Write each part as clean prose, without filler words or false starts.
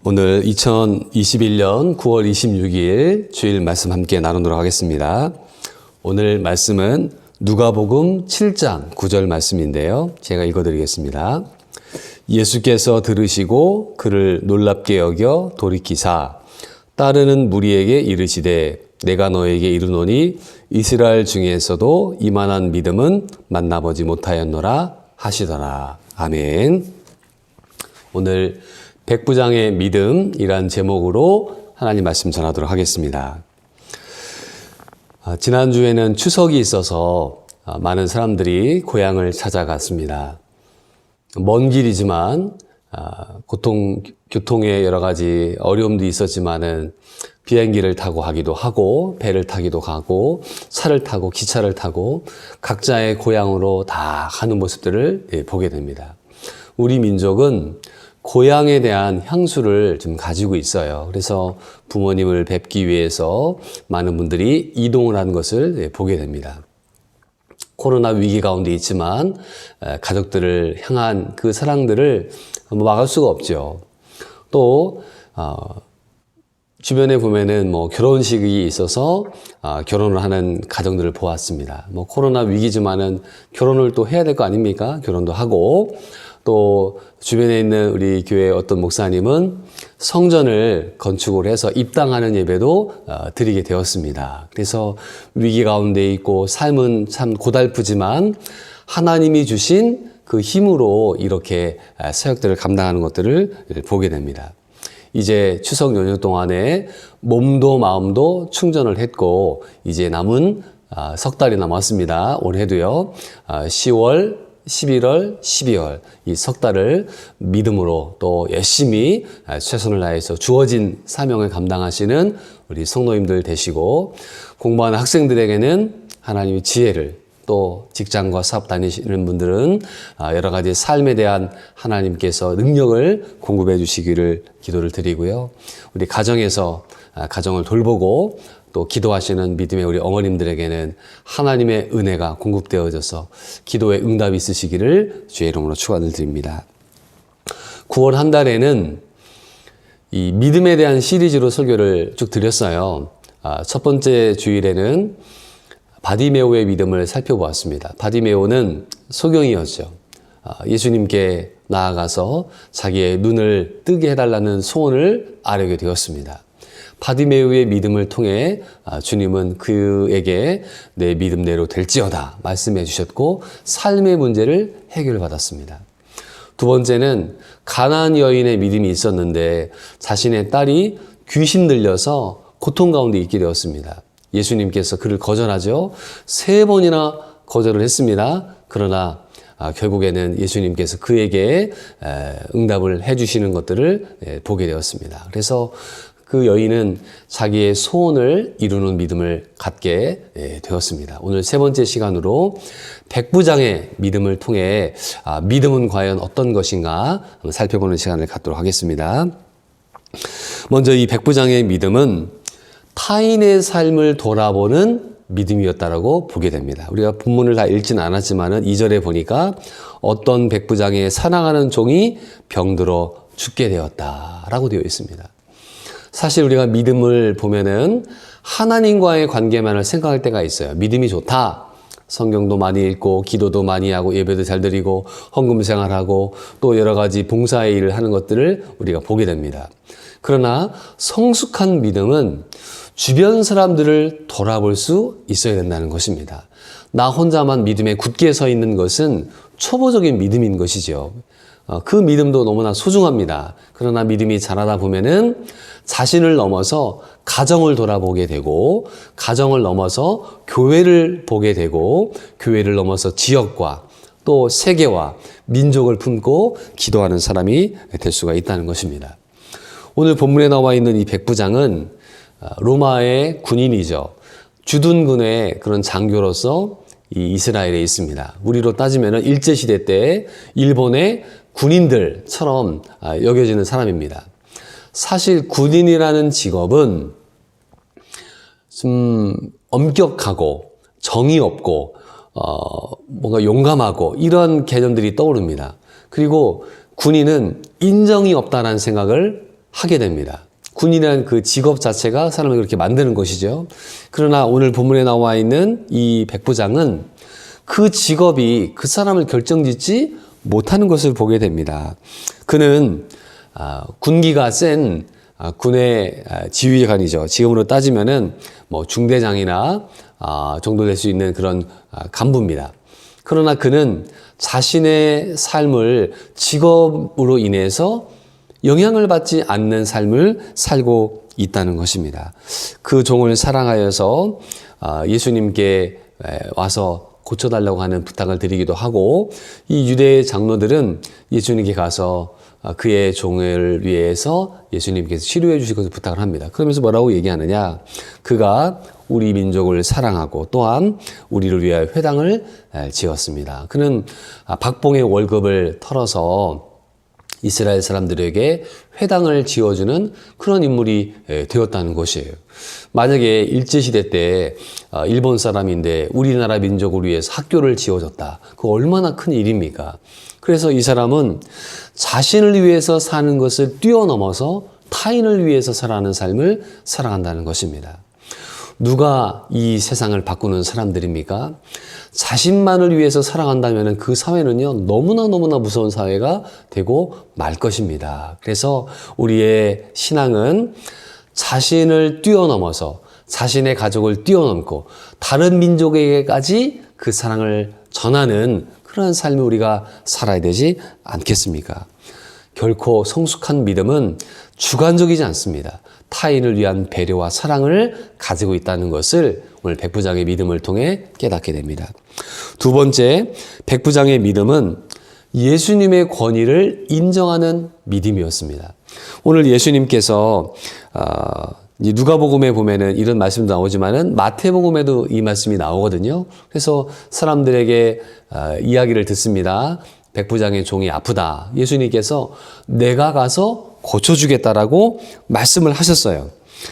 오늘 2021년 9월 26일 주일 말씀 함께 나누도록 하겠습니다. 오늘 말씀은 누가복음 7장 9절 말씀인데요. 제가 읽어드리겠습니다. 예수께서 들으시고 그를 놀랍게 여겨 돌이키사 따르는 무리에게 이르시되 내가 너에게 이르노니 이스라엘 중에서도 이만한 믿음은 만나보지 못하였노라 하시더라. 아멘. 오늘 백부장의 믿음이란 제목으로 하나님 말씀 전하도록 하겠습니다. 지난주에는 추석이 있어서 많은 사람들이 고향을 찾아갔습니다. 먼 길이지만 교통에 여러 가지 어려움도 있었지만은 비행기를 타고 가기도 하고 배를 타기도 가고 차를 타고 기차를 타고 각자의 고향으로 다 가는 모습들을 보게 됩니다. 우리 민족은 고향에 대한 향수를 좀 가지고 있어요. 그래서 부모님을 뵙기 위해서 많은 분들이 이동을 하는 것을 보게 됩니다. 코로나 위기 가운데 있지만 가족들을 향한 그 사랑들을 막을 수가 없죠. 또 주변에 보면은 결혼식이 있어서 결혼을 하는 가정들을 보았습니다. 코로나 위기지만은 결혼을 또 해야 될 거 아닙니까? 결혼도 하고 또 주변에 있는 우리 교회 어떤 목사님은 성전을 건축을 해서 입당하는 예배도 드리게 되었습니다. 그래서 위기 가운데 있고 삶은 참 고달프지만 하나님이 주신 그 힘으로 이렇게 사역들을 감당하는 것들을 보게 됩니다. 이제 추석 연휴 동안에 몸도 마음도 충전을 했고 이제 남은 석 달이 남았습니다. 올해도요. 10월 11월, 12월 이 석 달을 믿음으로 또 열심히 최선을 다해서 주어진 사명을 감당하시는 우리 성도님들 되시고 공부하는 학생들에게는 하나님의 지혜를 또 직장과 사업 다니시는 분들은 여러 가지 삶에 대한 하나님께서 능력을 공급해 주시기를 기도를 드리고요. 우리 가정에서 가정을 돌보고 또 기도하시는 믿음의 우리 어머님들에게는 하나님의 은혜가 공급되어져서 기도에 응답이 있으시기를 주의 이름으로 축원을 드립니다. 9월 한 달에는 이 믿음에 대한 시리즈로 설교를 쭉 드렸어요. 첫 번째 주일에는 바디메오의 믿음을 살펴보았습니다. 바디메오는 소경이었죠. 예수님께 나아가서 자기의 눈을 뜨게 해달라는 소원을 아뢰게 되었습니다. 바디메오의 믿음을 통해 주님은 그에게 내 믿음대로 될지어다 말씀해 주셨고 삶의 문제를 해결받았습니다. 두 번째는 가나안 여인의 믿음이 있었는데 자신의 딸이 귀신 들려서 고통 가운데 있게 되었습니다. 예수님께서 그를 거절하죠. 3번이나 거절을 했습니다. 그러나 결국에는 예수님께서 그에게 응답을 해주시는 것들을 보게 되었습니다. 그래서 그 여인은 자기의 소원을 이루는 믿음을 갖게 되었습니다. 오늘 세 번째 시간으로 백부장의 믿음을 통해 믿음은 과연 어떤 것인가 한번 살펴보는 시간을 갖도록 하겠습니다. 먼저 이 백부장의 믿음은 타인의 삶을 돌아보는 믿음이었다라고 보게 됩니다. 우리가 본문을 다 읽지는 않았지만은 2절에 보니까 어떤 백부장의 사랑하는 종이 병들어 죽게 되었다라고 되어 있습니다. 사실 우리가 믿음을 보면은 하나님과의 관계만을 생각할 때가 있어요. 믿음이 좋다. 성경도 많이 읽고 기도도 많이 하고 예배도 잘 드리고 헌금 생활하고 또 여러 가지 봉사의 일을 하는 것들을 우리가 보게 됩니다. 그러나 성숙한 믿음은 주변 사람들을 돌아볼 수 있어야 된다는 것입니다. 나 혼자만 믿음에 굳게 서 있는 것은 초보적인 믿음인 것이죠. 그 믿음도 너무나 소중합니다. 그러나 믿음이 자라다 보면은 자신을 넘어서 가정을 돌아보게 되고 가정을 넘어서 교회를 보게 되고 교회를 넘어서 지역과 또 세계와 민족을 품고 기도하는 사람이 될 수가 있다는 것입니다. 오늘 본문에 나와 있는 이 백부장은 로마의 군인이죠. 주둔군의 그런 장교로서 이 이스라엘에 있습니다. 우리로 따지면 일제시대 때 일본의 군인들처럼 여겨지는 사람입니다. 사실 군인이라는 직업은 좀 엄격하고 정이 없고 뭔가 용감하고 이런 개념들이 떠오릅니다. 그리고 군인은 인정이 없다는 생각을 하게 됩니다. 군인이라는 그 직업 자체가 사람을 그렇게 만드는 것이죠. 그러나 오늘 본문에 나와 있는 이 백부장은 그 직업이 그 사람을 결정짓지 못하는 것을 보게 됩니다. 그는 군기가 센 군의 지휘관이죠. 지금으로 따지면은 뭐 중대장이나 정도 될 수 있는 그런 간부입니다. 그러나 그는 자신의 삶을 직업으로 인해서 영향을 받지 않는 삶을 살고 있다는 것입니다. 그 종을 사랑하여서 예수님께 와서 고쳐달라고 하는 부탁을 드리기도 하고, 이 유대의 장로들은 예수님께 가서 그의 종을 위해서 예수님께서 치료해 주실 것을 부탁을 합니다. 그러면서 뭐라고 얘기하느냐? 그가 우리 민족을 사랑하고 또한 우리를 위하여 회당을 지었습니다. 그는 박봉의 월급을 털어서 이스라엘 사람들에게 회당을 지어주는 그런 인물이 되었다는 것이에요. 만약에 일제시대 때 일본 사람인데 우리나라 민족을 위해서 학교를 지어줬다. 그거 얼마나 큰 일입니까? 그래서 이 사람은 자신을 위해서 사는 것을 뛰어넘어서 타인을 위해서 살아가는 삶을 살아간다는 것입니다. 누가 이 세상을 바꾸는 사람들입니까? 자신만을 위해서 살아간다면 그 사회는요, 너무나 무서운 사회가 되고 말 것입니다. 그래서 우리의 신앙은 자신을 뛰어넘어서 자신의 가족을 뛰어넘고 다른 민족에게까지 그 사랑을 전하는 그런 삶을 우리가 살아야 되지 않겠습니까? 결코 성숙한 믿음은 주관적이지 않습니다. 타인을 위한 배려와 사랑을 가지고 있다는 것을 오늘 백부장의 믿음을 통해 깨닫게 됩니다. 두 번째, 백부장의 믿음은 예수님의 권위를 인정하는 믿음이었습니다. 오늘 예수님께서 누가복음에 보면은 이런 말씀도 나오지만은 마태복음에도 이 말씀이 나오거든요. 그래서 사람들에게 이야기를 듣습니다. 백부장의 종이 아프다. 예수님께서 내가 가서 고쳐주겠다라고 말씀을 하셨어요.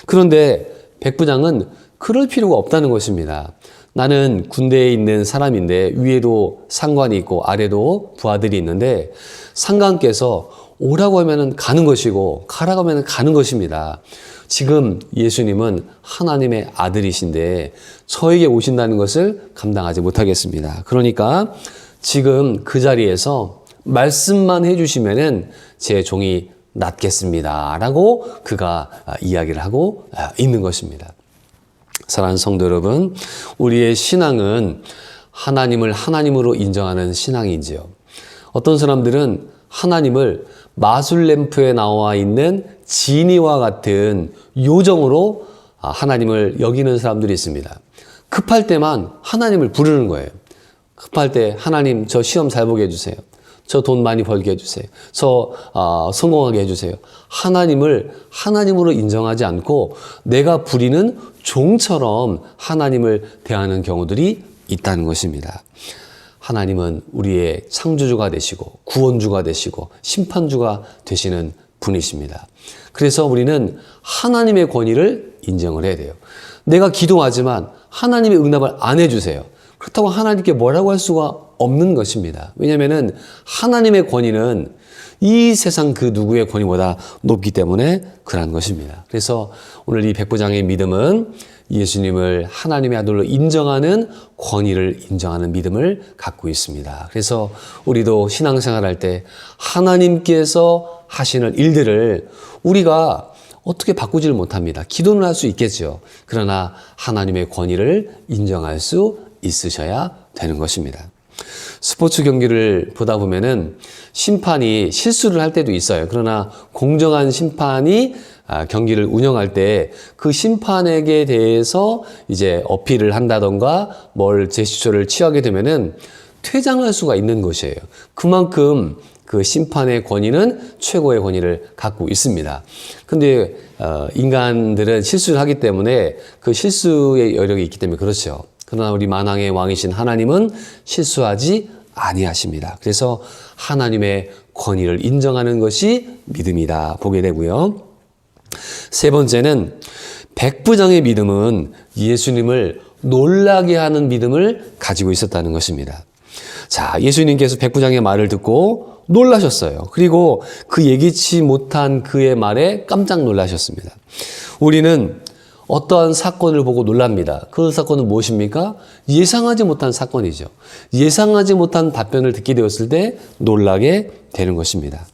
그런데 백부장은 그럴 필요가 없다는 것입니다. 나는 군대에 있는 사람인데 위에도 상관이 있고 아래도 부하들이 있는데 상관께서 오라고 하면 가는 것이고 가라고 하면 가는 것입니다. 지금 예수님은 하나님의 아들이신데 저에게 오신다는 것을 감당하지 못하겠습니다. 그러니까 지금 그 자리에서 말씀만 해주시면은 제 종이 낫겠습니다. 라고 그가 이야기를 하고 있는 것입니다. 사랑하는 성도 여러분, 우리의 신앙은 하나님을 하나님으로 인정하는 신앙이지요. 어떤 사람들은 하나님을 마술램프에 나와 있는 지니와 같은 요정으로 하나님을 여기는 사람들이 있습니다. 급할 때만 하나님을 부르는 거예요. 급할 때 하나님 저 시험 잘 보게 해주세요. 저 돈 많이 벌게 해주세요. 저 성공하게 해주세요. 하나님을 하나님으로 인정하지 않고 내가 부리는 종처럼 하나님을 대하는 경우들이 있다는 것입니다. 하나님은 우리의 창조주가 되시고 구원주가 되시고 심판주가 되시는 분이십니다. 그래서 우리는 하나님의 권위를 인정을 해야 돼요. 내가 기도하지만 하나님의 응답을 안 해주세요. 그렇다고 하나님께 뭐라고 할 수가 없는 것입니다. 왜냐하면 하나님의 권위는 이 세상 그 누구의 권위보다 높기 때문에 그러한 것입니다. 그래서 오늘 이 백부장의 믿음은 예수님을 하나님의 아들로 인정하는 권위를 인정하는 믿음을 갖고 있습니다. 그래서 우리도 신앙생활할 때 하나님께서 하시는 일들을 우리가 어떻게 바꾸지를 못합니다. 기도는 할 수 있겠죠. 그러나 하나님의 권위를 인정할 수 있으셔야 되는 것입니다. 스포츠 경기를 보다 보면은 심판이 실수를 할 때도 있어요. 그러나 공정한 심판이 경기를 운영할 때 그 심판에게 대해서 이제 어필을 한다던가 뭘 제스처를 취하게 되면은 퇴장할 수가 있는 것이에요. 그만큼 그 심판의 권위는 최고의 권위를 갖고 있습니다. 근데 인간들은 실수를 하기 때문에 그 실수의 여력이 있기 때문에 그렇죠. 그러나 우리 만왕의 왕이신 하나님은 실수하지 아니하십니다. 그래서 하나님의 권위를 인정하는 것이 믿음이다 보게 되고요. 세 번째는 백부장의 믿음은 예수님을 놀라게 하는 믿음을 가지고 있었다는 것입니다. 자, 예수님께서 백부장의 말을 듣고 놀라셨어요. 그리고 그 예기치 못한 그의 말에 깜짝 놀라셨습니다. 우리는 어떠한 사건을 보고 놀랍니다. 그 사건은 무엇입니까? 예상하지 못한 사건이죠. 예상하지 못한 답변을 듣게 되었을 때 놀라게 되는 것입니다.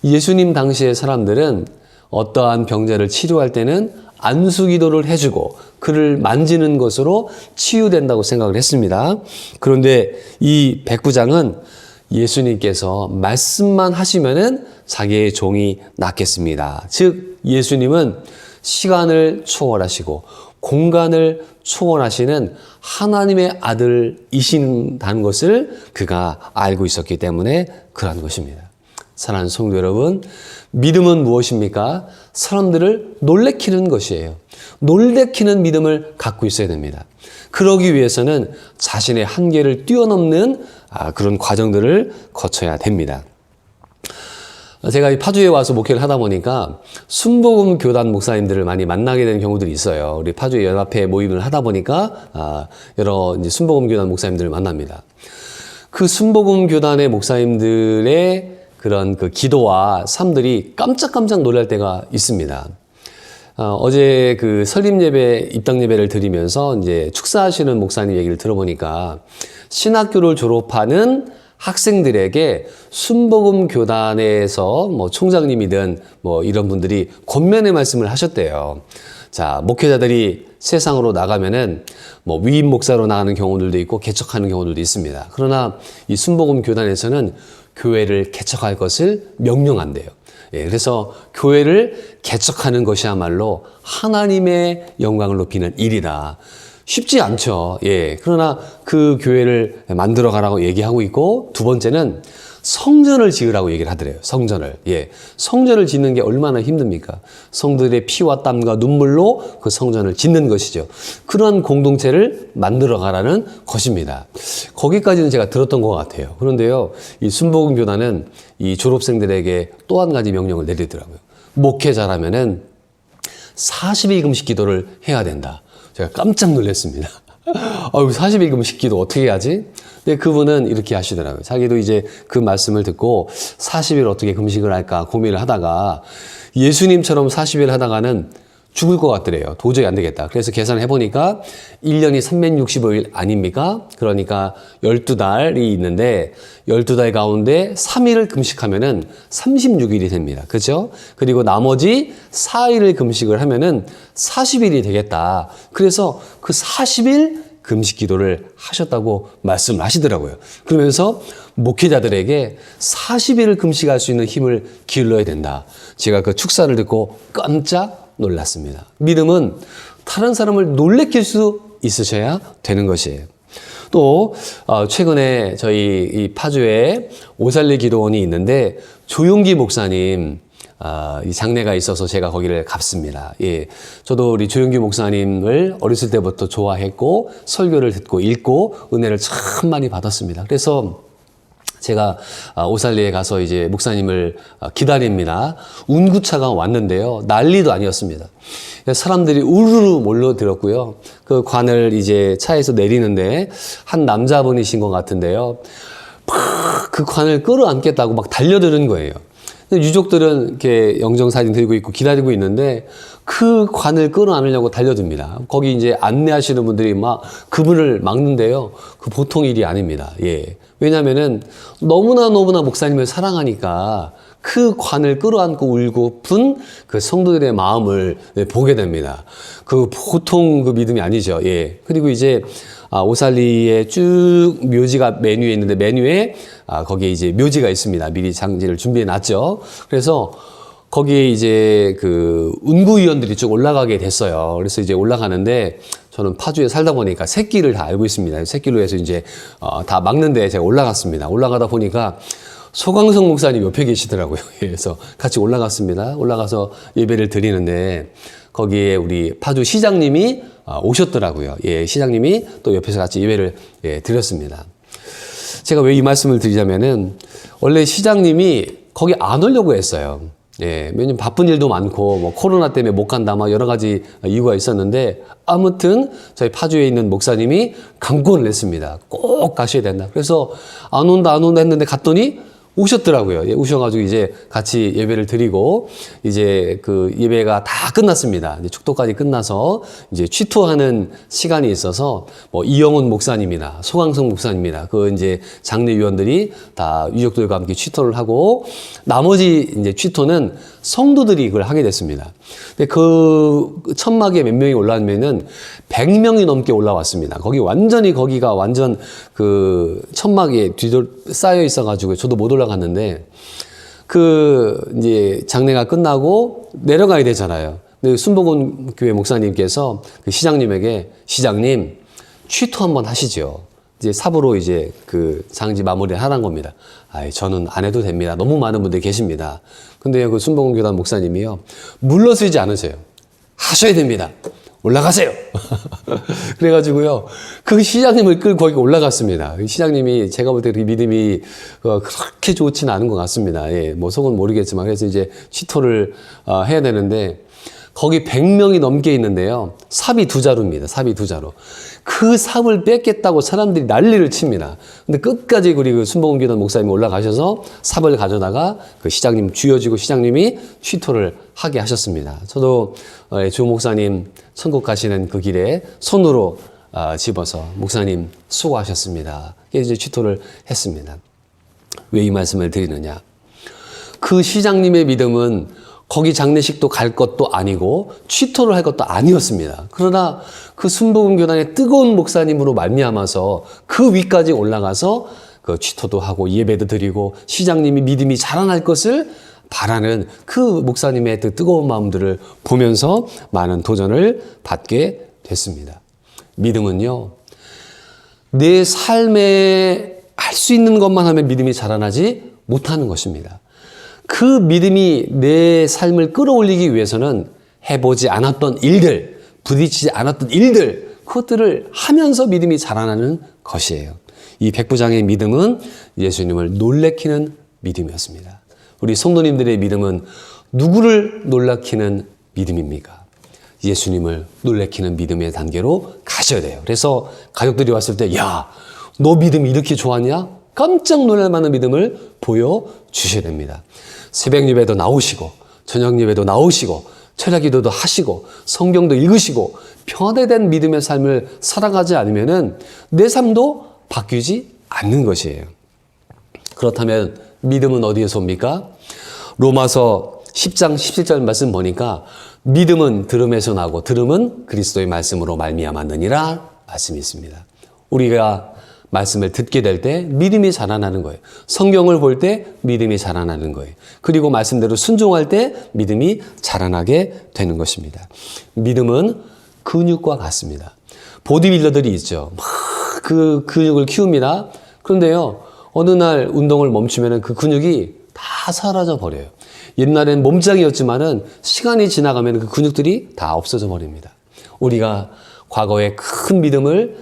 예수님 당시의 사람들은 어떠한 병자를 치료할 때는 안수기도를 해주고 그를 만지는 것으로 치유된다고 생각을 했습니다. 그런데 이 백부장은 예수님께서 말씀만 하시면은 자기의 종이 낫겠습니다. 즉 예수님은 시간을 초월하시고 공간을 초월하시는 하나님의 아들이신다는 것을 그가 알고 있었기 때문에 그러한 것입니다. 사랑하는 성도 여러분, 믿음은 무엇입니까? 사람들을 놀래키는 것이에요. 놀래키는 믿음을 갖고 있어야 됩니다. 그러기 위해서는 자신의 한계를 뛰어넘는 그런 과정들을 거쳐야 됩니다. 제가 이 파주에 와서 목회를 하다 보니까 순복음 교단 목사님들을 많이 만나게 되는 경우들이 있어요. 우리 파주 연합회 모임을 하다 보니까 여러 이제 순복음 교단 목사님들을 만납니다. 그 순복음 교단의 목사님들의 그런 그 기도와 삶들이 깜짝깜짝 놀랄 때가 있습니다. 어제 그 설립 예배, 입당 예배를 드리면서 이제 축사하시는 목사님 얘기를 들어보니까 신학교를 졸업하는 학생들에게 순복음 교단에서 뭐 총장님이든 뭐 이런 분들이 권면의 말씀을 하셨대요. 자, 목회자들이 세상으로 나가면은 뭐 위임 목사로 나가는 경우들도 있고 개척하는 경우들도 있습니다. 그러나 이 순복음 교단에서는 교회를 개척할 것을 명령한대요. 예, 그래서 교회를 개척하는 것이야말로 하나님의 영광을 높이는 일이다. 쉽지 않죠. 예. 그러나 그 교회를 만들어 가라고 얘기하고 있고, 두 번째는 성전을 지으라고 얘기를 하더래요. 성전을. 예. 성전을 짓는 게 얼마나 힘듭니까? 성도들의 피와 땀과 눈물로 그 성전을 짓는 것이죠. 그러한 공동체를 만들어 가라는 것입니다. 거기까지는 제가 들었던 것 같아요. 그런데요, 이 순복음 교단은 이 졸업생들에게 또 한 가지 명령을 내리더라고요. 목회자라면은 40일 금식 기도를 해야 된다. 제가 깜짝 놀랐습니다. 40일 금식 기도 어떻게 하지? 근데 그분은 이렇게 하시더라고요. 자기도 이제 그 말씀을 듣고 40일 어떻게 금식을 할까 고민을 하다가 예수님처럼 40일 하다가는 죽을 것 같더래요. 도저히 안 되겠다. 그래서 계산을 해보니까 1년이 365일 아닙니까? 그러니까 12달이 있는데 12달 가운데 3일을 금식하면은 36일이 됩니다. 그렇죠? 그리고 나머지 4일을 금식을 하면은 40일이 되겠다. 그래서 그 40일 금식 기도를 하셨다고 말씀을 하시더라고요. 그러면서 목회자들에게 40일을 금식할 수 있는 힘을 기울여야 된다. 제가 그 축사를 듣고 깜짝 놀랐습니다. 믿음은 다른 사람을 놀래킬 수 있으셔야 되는 것이에요. 또 최근에 저희 이 파주에 오살리 기도원이 있는데 조용기 목사님 이 장례가 있어서 제가 거기를 갔습니다. 예, 저도 우리 조용기 목사님을 어렸을 때부터 좋아했고 설교를 듣고 읽고 은혜를 참 많이 받았습니다. 그래서 제가 오살리에 가서 이제 목사님을 기다립니다. 운구차가 왔는데요. 난리도 아니었습니다. 사람들이 우르르 몰려들었고요. 그 관을 이제 차에서 내리는데 한 남자분이신 것 같은데요. 막 그 관을 끌어안겠다고 막 달려드는 거예요. 유족들은 이렇게 영정사진 들고 있고 기다리고 있는데 그 관을 끌어안으려고 달려듭니다. 거기 이제 안내하시는 분들이 막 그분을 막는데요. 그 보통 일이 아닙니다. 예. 왜냐면은 너무나 목사님을 사랑하니까 그 관을 끌어안고 울고픈 그 성도들의 마음을 보게 됩니다. 그 보통 그 믿음이 아니죠. 예. 그리고 이제 오살리에 쭉 묘지가 메뉴에 있는데 메뉴에 거기에 이제 묘지가 있습니다. 미리 장지를 준비해 놨죠. 그래서 거기에 이제 그 운구위원들이 쭉 올라가게 됐어요. 그래서 이제 올라가는데 저는 파주에 살다 보니까 새길을 다 알고 있습니다. 새길로 해서 이제 다 막는데 제가 올라갔습니다. 올라가다 보니까 소광성 목사님 옆에 계시더라고요. 그래서 같이 올라갔습니다. 올라가서 예배를 드리는데 거기에 우리 파주 시장님이 오셨더라고요. 예, 시장님이 또 옆에서 같이 예배를 드렸습니다. 제가 왜 이 말씀을 드리자면은 원래 시장님이 거기 안 오려고 했어요. 예, 왜냐면 바쁜 일도 많고 뭐 코로나 때문에 못 간다 막 여러 가지 이유가 있었는데 아무튼 저희 파주에 있는 목사님이 강권을 했습니다. 꼭 가셔야 된다. 그래서 안 온다 했는데 갔더니 오셨더라고요. 예, 오셔가지고 이제 같이 예배를 드리고 이제 그 예배가 다 끝났습니다. 이제 축도까지 끝나서 이제 취토하는 시간이 있어서 뭐 이영훈 목사님이나 소강성 목사님이나 그 이제 장례위원들이 다 유족들과 함께 취토를 하고 나머지 이제 취토는 성도들이 그걸 하게 됐습니다. 근데 그 천막에 몇 명이 올라오면은 100명이 넘게 올라왔습니다. 거기가 완전 그 천막에 쌓여 있어가지고 저도 못 올라갔는데 그 이제 장례가 끝나고 내려가야 되잖아요. 근데 순복음 교회 목사님께서 그 시장님에게 시장님 취토 한번 하시죠. 이제 삽으로 이제 그 장지 마무리를 하라는 겁니다. 아이, 저는 안 해도 됩니다. 너무 많은 분들이 계십니다. 근데 그 순복음 교단 목사님이요. 물러서지 않으세요. 하셔야 됩니다. 올라가세요. 그래가지고요. 그 시장님을 끌고 거기 올라갔습니다. 시장님이 제가 볼 때 그 믿음이 그렇게 좋지는 않은 것 같습니다. 예, 뭐 속은 모르겠지만. 그래서 이제 취토를 해야 되는데 거기 100명이 넘게 있는데요. 삽이 2자루입니다. 삽이 2자루. 그 삽을 뺏겠다고 사람들이 난리를 칩니다. 근데 끝까지 우리 그 순복음교단 목사님이 올라가셔서 삽을 가져다가 그 시장님 쥐어지고 시장님이 취토를 하게 하셨습니다. 저도 주 목사님 천국 가시는 그 길에 손으로 집어서 목사님 수고하셨습니다. 이제 취토를 했습니다. 왜 이 말씀을 드리느냐? 그 시장님의 믿음은 거기 장례식도 갈 것도 아니고 취토를 할 것도 아니었습니다. 그러나 그 순복음교단의 뜨거운 목사님으로 말미암아서 그 위까지 올라가서 그 취토도 하고 예배도 드리고 시장님이 믿음이 자라날 것을 바라는 그 목사님의 그 뜨거운 마음들을 보면서 많은 도전을 받게 됐습니다. 믿음은요, 내 삶에 할 수 있는 것만 하면 믿음이 자라나지 못하는 것입니다. 그 믿음이 내 삶을 끌어올리기 위해서는 해보지 않았던 일들, 부딪히지 않았던 일들, 그것들을 하면서 믿음이 자라나는 것이에요. 이 백부장의 믿음은 예수님을 놀래키는 믿음이었습니다. 우리 성도님들의 믿음은 누구를 놀래키는 믿음입니까? 예수님을 놀래키는 믿음의 단계로 가셔야 돼요. 그래서 가족들이 왔을 때, 야, 너 믿음이 이렇게 좋았냐? 깜짝 놀랄 만한 믿음을 보여주셔야 됩니다. 새벽 예배도 나오시고 저녁 예배도 나오시고 철야 기도도 하시고 성경도 읽으시고 편애된 믿음의 삶을 살아가지 않으면은 내 삶도 바뀌지 않는 것이에요. 그렇다면 믿음은 어디에서 옵니까? 로마서 10장 17절 말씀 보니까 믿음은 들음에서 나고 들음은 그리스도의 말씀으로 말미암았느니라 말씀이 있습니다. 우리가 말씀을 듣게 될 때 믿음이 자라나는 거예요. 성경을 볼 때 믿음이 자라나는 거예요. 그리고 말씀대로 순종할 때 믿음이 자라나게 되는 것입니다. 믿음은 근육과 같습니다. 보디빌더들이 있죠. 막 그 근육을 키웁니다. 그런데요, 어느 날 운동을 멈추면 그 근육이 다 사라져 버려요. 옛날엔 몸짱이었지만은 시간이 지나가면 그 근육들이 다 없어져 버립니다. 우리가 과거에 큰 믿음을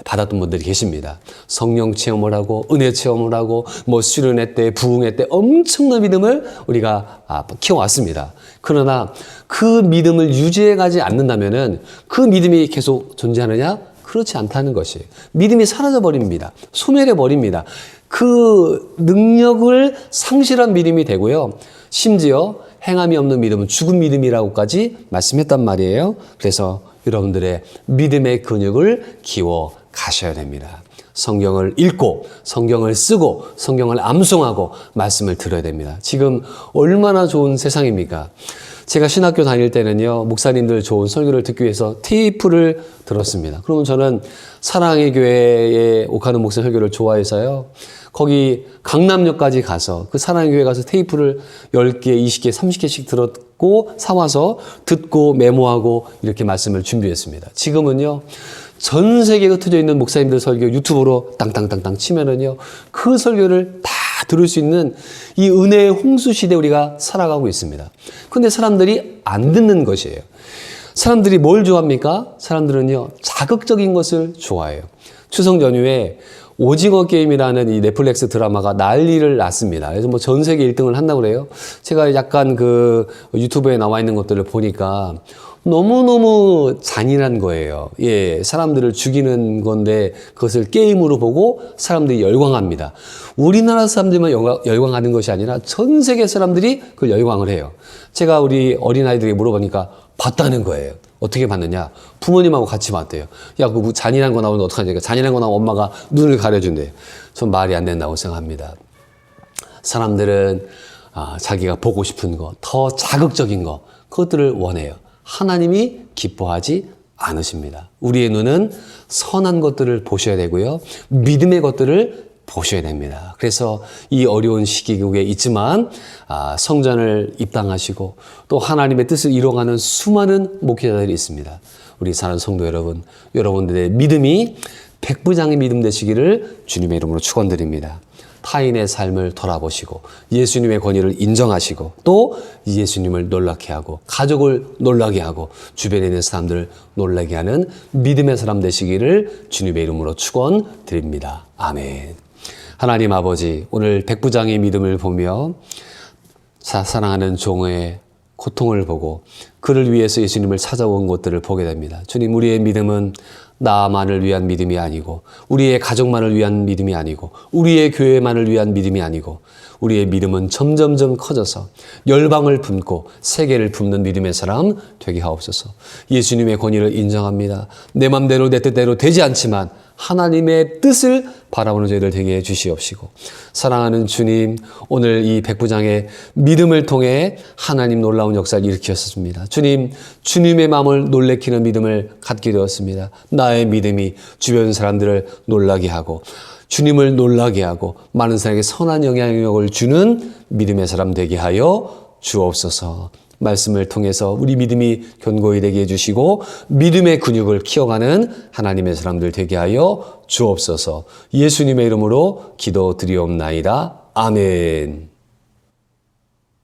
받았던 분들이 계십니다. 성령 체험을 하고 은혜 체험을 하고 뭐 수련회 때 부흥회 때 엄청난 믿음을 우리가 키워왔습니다. 그러나 그 믿음을 유지해 가지 않는다면은 그 믿음이 계속 존재하느냐? 그렇지 않다는 것이에요. 믿음이 사라져 버립니다. 소멸해 버립니다. 그 능력을 상실한 믿음이 되고요. 심지어 행함이 없는 믿음은 죽은 믿음이라고까지 말씀했단 말이에요. 그래서 여러분들의 믿음의 근육을 키워 가셔야 됩니다. 성경을 읽고 성경을 쓰고 성경을 암송하고 말씀을 들어야 됩니다. 지금 얼마나 좋은 세상입니까? 제가 신학교 다닐 때는요, 목사님들 좋은 설교를 듣기 위해서 테이프를 들었습니다. 그러면 저는 사랑의 교회에 옥하는 목사 설교를 좋아해서요, 거기 강남역까지 가서 그 사랑의 교회 가서 테이프를 10개, 20개, 30개씩 들었고 사와서 듣고 메모하고 이렇게 말씀을 준비했습니다. 지금은요, 전 세계에 흩어져 있는 목사님들 설교 유튜브로 땅땅땅땅 치면은요, 그 설교를 다 들을 수 있는 이 은혜의 홍수 시대에 우리가 살아가고 있습니다. 근데 사람들이 안 듣는 것이에요. 사람들이 뭘 좋아합니까? 사람들은요, 자극적인 것을 좋아해요. 추석 연휴에 오징어 게임이라는 이 넷플릭스 드라마가 난리를 났습니다. 그래서 뭐 전 세계 1등을 한다고 그래요. 제가 약간 그 유튜브에 나와 있는 것들을 보니까 너무너무 잔인한 거예요. 예, 사람들을 죽이는 건데 그것을 게임으로 보고 사람들이 열광합니다. 우리나라 사람들만 열광하는 것이 아니라 전 세계 사람들이 그걸 열광을 해요. 제가 우리 어린아이들에게 물어보니까 봤다는 거예요. 어떻게 봤느냐? 부모님하고 같이 봤대요. 야, 그 잔인한 거 나오면 어떡하냐? 잔인한 거 나오면 엄마가 눈을 가려준대요. 전 말이 안 된다고 생각합니다. 사람들은 자기가 보고 싶은 거, 더 자극적인 거, 그것들을 원해요. 하나님이 기뻐하지 않으십니다. 우리의 눈은 선한 것들을 보셔야 되고요. 믿음의 것들을 보셔야 됩니다. 그래서 이 어려운 시기국에 있지만 성전을 입당하시고 또 하나님의 뜻을 이루어가는 수많은 목회자들이 있습니다. 우리 사는 성도 여러분, 여러분들의 믿음이 백부장의 믿음 되시기를 주님의 이름으로 축원드립니다. 타인의 삶을 돌아보시고 예수님의 권위를 인정하시고 또 예수님을 놀라게 하고 가족을 놀라게 하고 주변에 있는 사람들을 놀라게 하는 믿음의 사람 되시기를 주님의 이름으로 축원드립니다. 아멘. 하나님 아버지, 오늘 백부장의 믿음을 보며 사랑하는 종의 고통을 보고 그를 위해서 예수님을 찾아온 것들을 보게 됩니다. 주님, 우리의 믿음은 나만을 위한 믿음이 아니고 우리의 가족만을 위한 믿음이 아니고 우리의 교회만을 위한 믿음이 아니고 우리의 믿음은 점점점 커져서 열방을 품고 세계를 품는 믿음의 사람 되게 하옵소서. 예수님의 권위를 인정합니다. 내 맘대로 내 뜻대로 되지 않지만 하나님의 뜻을 바라보는 저희들 되게 해주시옵시고, 사랑하는 주님, 오늘 이 백부장의 믿음을 통해 하나님 놀라운 역사를 일으키셨습니다. 주님, 주님의 마음을 놀래키는 믿음을 갖게 되었습니다. 나의 믿음이 주변 사람들을 놀라게 하고 주님을 놀라게 하고 많은 사람에게 선한 영향력을 주는 믿음의 사람 되게 하여 주옵소서. 말씀을 통해서 우리 믿음이 견고히 되게 해주시고 믿음의 근육을 키워가는 하나님의 사람들 되게 하여 주옵소서. 예수님의 이름으로 기도드리옵나이다. 아멘.